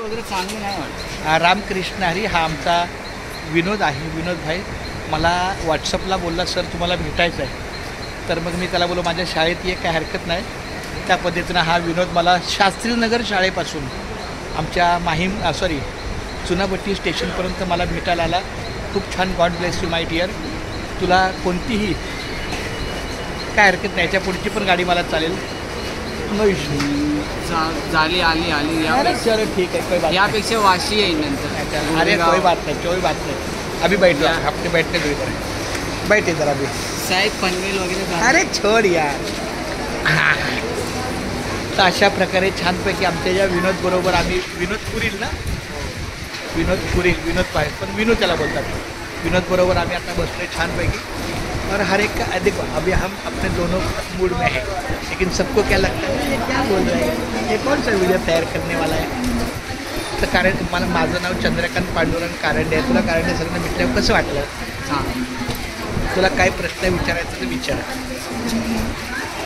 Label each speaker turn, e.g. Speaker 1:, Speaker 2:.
Speaker 1: वगैरे चांगले नाही वाटत.
Speaker 2: रामकृष्ण हरी हा आमचा विनोद आहे. विनोद भाई मला व्हॉट्सअपला बोलला, सर तुम्हाला भेटायचं आहे. तर मग मी त्याला बोललो माझ्या शाळेत ये, काय हरकत नाही. त्या पद्धतीनं हा विनोद मला शास्त्रीनगर शाळेपासून आमच्या चुनाभट्टी स्टेशनपर्यंत मला भेटायला आला. खूप छान. God bless you my dear. तुला कोणतीही काय हरकत नाही, याच्या पुढची पण गाडी मला चालेल, नो इश्यू.
Speaker 1: झाली आली
Speaker 2: चलो ठीक है, कोई बात
Speaker 1: यापेक्षा वाशी येईल नंतर.
Speaker 2: अरे कोई बात नहीं. अभी बैठो, अपने बैठने दो इधर. बैठे जरा अभी.
Speaker 1: साहेब पनवेल वगैरे.
Speaker 2: अरे छोड यार. तर अशा प्रकारे छानपैकी आमच्या या विनोद बरोबर आम्ही विनोद पाहिजे पण विनोद त्याला बोलतात. विनोद बरोबर आम्ही आता बसलोय छानपैकी. और हर एक का देखो, अभी हम अपने दोनों मूड में हैं, लेकिन सबको क्या लगता है ये क्या बोल रहे हैं, ये कौन सा वीडियो तयार करने वाला है. तर कारण माझं नाव चंद्रकांत पांडुरंग कारंडे आहे. तुला कारंडे सरांना भेटल्यावर कसं वाटलं? तुला काय प्रश्न विचारायचं तर विचार.